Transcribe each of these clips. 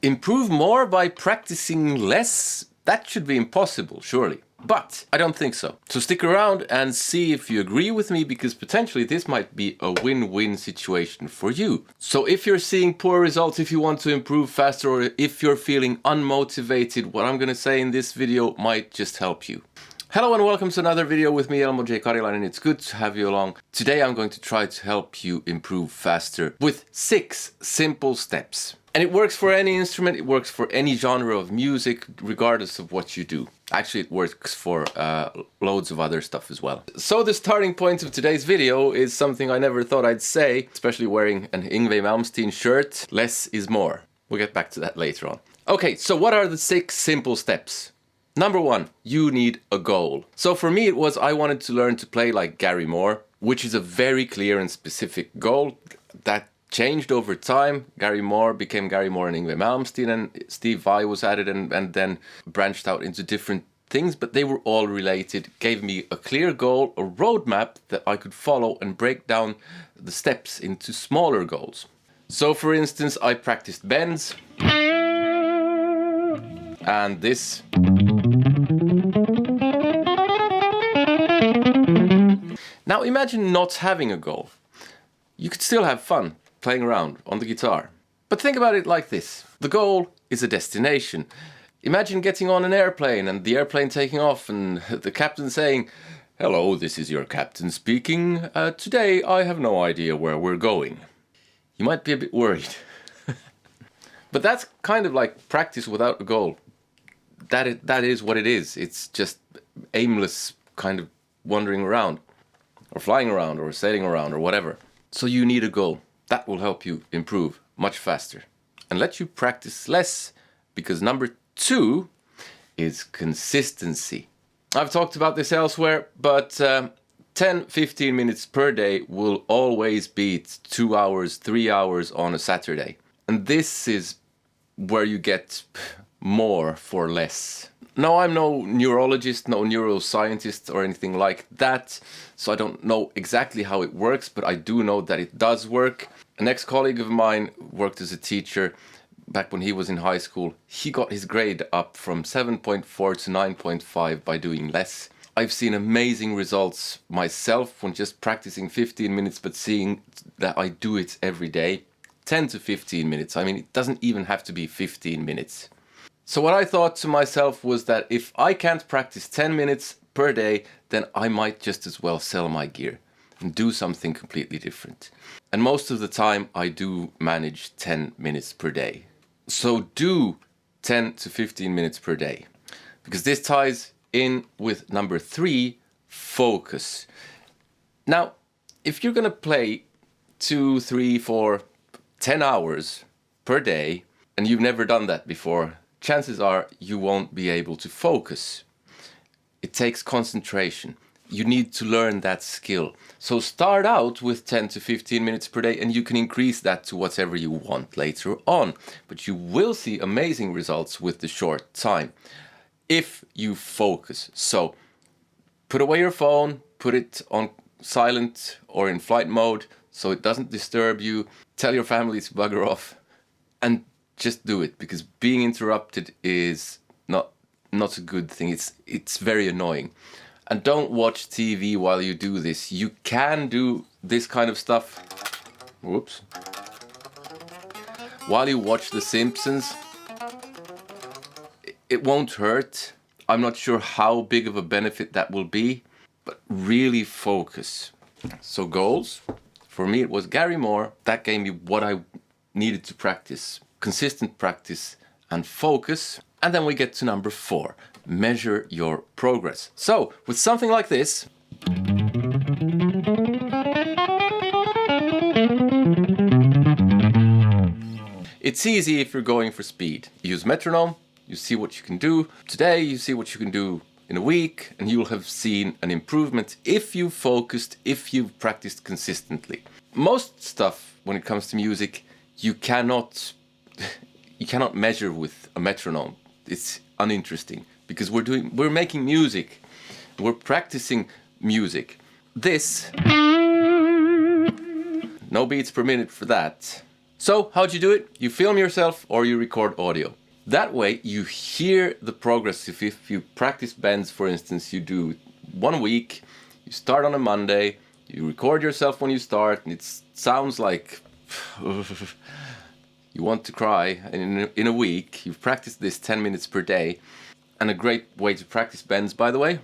Improve more by practicing less? That should be impossible, surely. But I don't think so. So stick around and see if you agree with me, because potentially this might be a win-win situation for you. So if you're seeing poor results, if you want to improve faster, or if you're feeling unmotivated, what I'm gonna say in this video might just help you. Hello and welcome to another video with me, Elmo Karjalainen. It's good to have you along. Today I'm going to try to help you improve faster with 6 simple steps. And it works for any instrument, it works for any genre of music, regardless of what you do. Actually, it works for loads of other stuff as well. So the starting point of today's video is something I never thought I'd say, especially wearing an Yngwie Malmsteen shirt. Less is more. We'll get back to that later on. Okay, so what are the 6 simple steps? Number 1, you need a goal. So for me it was I wanted to learn to play like Gary Moore, which is a very clear and specific goal that changed over time. Gary Moore became Gary Moore and Yngwie Malmsteen, and Steve Vai was added and then branched out into different things, but they were all related, gave me a clear goal, a roadmap that I could follow and break down the steps into smaller goals. So for instance, I practiced bends and this. Now imagine not having a goal. You could still have fun playing around on the guitar. But think about it like this. The goal is a destination. Imagine getting on an airplane and the airplane taking off and the captain saying, "Hello, this is your captain speaking. Today I have no idea where we're going." You might be a bit worried. But that's kind of like practice without a goal. That is what it is. It's just aimless kind of wandering around, or flying around, or sailing around, or whatever. So you need a goal. That will help you improve much faster and let you practice less, because number 2 is consistency. I've talked about this elsewhere, but 10-15 minutes per day will always beat 2 hours, 3 hours on a Saturday. And this is where you get more for less. No, I'm no neurologist, no neuroscientist or anything like that, so I don't know exactly how it works, but I do know that it does work. An ex-colleague of mine worked as a teacher back when he was in high school. He got his grade up from 7.4 to 9.5 by doing less. I've seen amazing results myself when just practicing 15 minutes, but seeing that I do it every day. 10 to 15 minutes. I mean, it doesn't even have to be 15 minutes. So what I thought to myself was that if I can't practice 10 minutes per day, then I might just as well sell my gear and do something completely different. And most of the time I do manage 10 minutes per day. So do 10 to 15 minutes per day, because this ties in with number 3, focus. Now, if you're gonna play 2, 3, 4, 10 hours per day, and you've never done that before, chances are you won't be able to focus. It takes concentration. You need to learn that skill. So start out with 10 to 15 minutes per day, and you can increase that to whatever you want later on. But you will see amazing results with the short time if you focus. So put away your phone, put it on silent or in flight mode so it doesn't disturb you. Tell your family to bugger off and just do it, because being interrupted is not a good thing. It's very annoying. And don't watch TV while you do this. You can do this kind of stuff, whoops, while you watch The Simpsons. It won't hurt. I'm not sure how big of a benefit that will be, but really focus. So goals, for me it was Gary Moore. That gave me what I needed to practice. Consistent practice and focus. And then we get to number 4, measure your progress. So with something like this, it's easy if you're going for speed. You use metronome, you see what you can do today, you see what you can do in a week, and you'll have seen an improvement if you've focused, if you've practiced consistently. Most stuff when it comes to music, you cannot measure with a metronome. It's uninteresting, because we're making music, we're practicing music. This, no beats per minute for that. So how'd you do it? You film yourself or you record audio. That way you hear the progress. If you practice bends, for instance, you do 1 week, you start on a Monday, you record yourself when you start, and it sounds like you want to cry. And in a week, you've practiced this 10 minutes per day. And a great way to practice bends, by the way.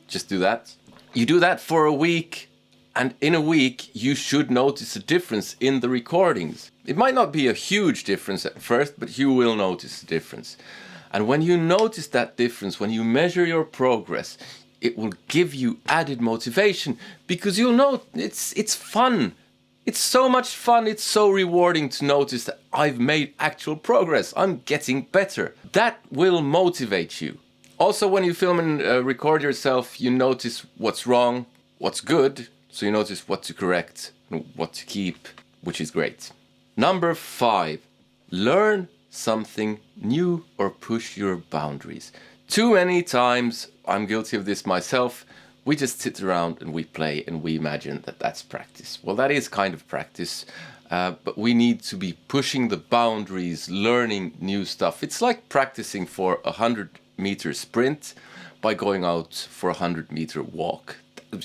Just do that. You do that for a week, and in a week you should notice a difference in the recordings. It might not be a huge difference at first, but you will notice a difference. And when you notice that difference, when you measure your progress, it will give you added motivation, because you'll know it's fun. It's so much fun, it's so rewarding to notice that I've made actual progress. I'm getting better. That will motivate you. Also, when you film and record yourself, you notice what's wrong, what's good, so you notice what to correct and what to keep, which is great. Number 5, learn something new or push your boundaries. Too many times, I'm guilty of this myself, we just sit around and we play and we imagine that that's practice. Well, that is kind of practice, but we need to be pushing the boundaries, learning new stuff. It's like practicing for a 100-meter sprint by going out for a 100-meter walk.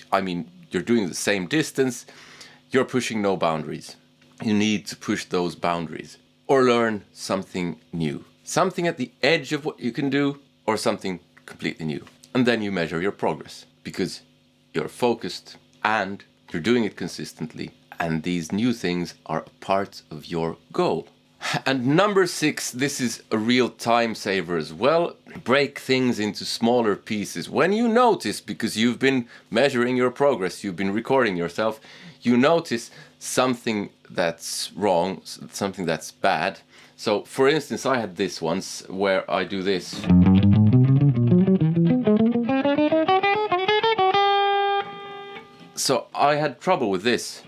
I mean, you're doing the same distance, you're pushing no boundaries. You need to push those boundaries or learn something new. Something at the edge of what you can do or something completely new. And then you measure your progress because you're focused and you're doing it consistently. And these new things are a part of your goal. And number 6, this is a real time saver as well. Break things into smaller pieces. When you notice, because you've been measuring your progress, you've been recording yourself, you notice something that's wrong, something that's bad. So for instance, I had this once where I do this. So I had trouble with this.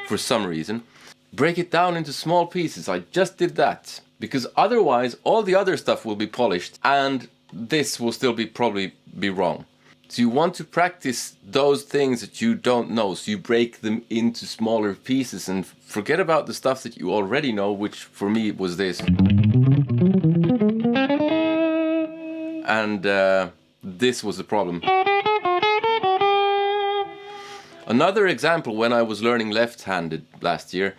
For some reason. Break it down into small pieces. I just did that. Because otherwise all the other stuff will be polished and this will still probably be wrong. So you want to practice those things that you don't know. So you break them into smaller pieces and forget about the stuff that you already know, which for me was this. And this was the problem. Another example, when I was learning left-handed last year,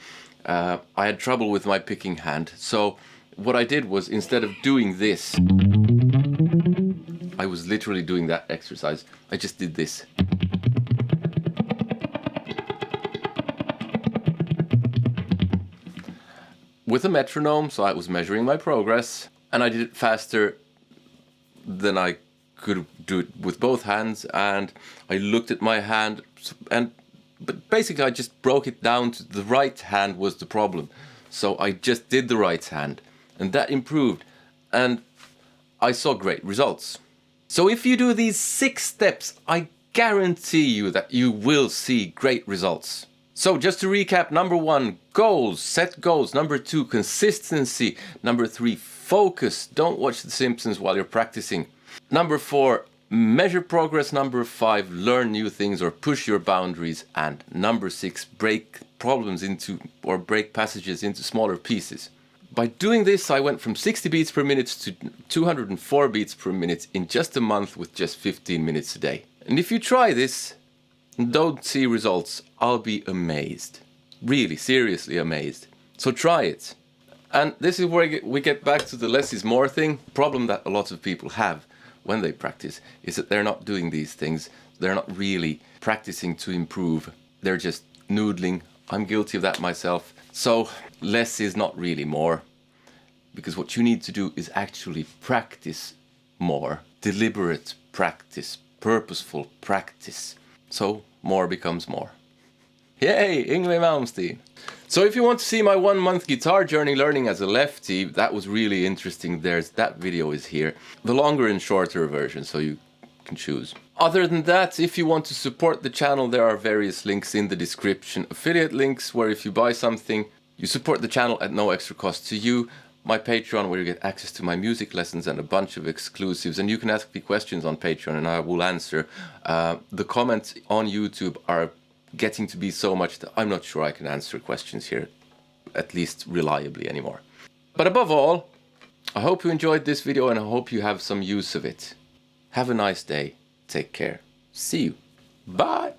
I had trouble with my picking hand. So what I did was, instead of doing this, I was literally doing that exercise. I just did this. With a metronome, so I was measuring my progress, and I did it faster than I could do it with both hands, and I looked at my hand, but basically I just broke it down to the right hand was the problem. So I just did the right hand, and that improved, and I saw great results. So if you do these 6 steps, I guarantee you that you will see great results. So just to recap, number 1, goals, set goals. Number 2, consistency. Number 3, focus. Don't watch The Simpsons while you're practicing. Number 4, measure progress. Number 5, learn new things or push your boundaries. And number 6, break problems into, or break passages into smaller pieces. By doing this, I went from 60 beats per minute to 204 beats per minute in just a month with just 15 minutes a day. And if you try this and don't see results, I'll be amazed. Really, seriously amazed. So try it. And this is where we get back to the less is more thing. Problem that a lot of people have when they practice is that they're not doing these things. They're not really practicing to improve. They're just noodling. I'm guilty of that myself. So less is not really more, because what you need to do is actually practice more. Deliberate practice, purposeful practice. So more becomes more. Yay, Yngwie Malmsteen. So if you want to see my 1-month guitar journey learning as a lefty, that was really interesting. That video is here. The longer and shorter version, so you can choose. Other than that, if you want to support the channel, there are various links in the description. Affiliate links, where if you buy something, you support the channel at no extra cost to you. my Patreon, where you get access to my music lessons and a bunch of exclusives, and you can ask me questions on Patreon and I will answer. The comments on YouTube are getting to be so much that I'm not sure I can answer questions here, at least reliably anymore. But above all, I hope you enjoyed this video and I hope you have some use of it. Have a nice day. Take care. See you. Bye.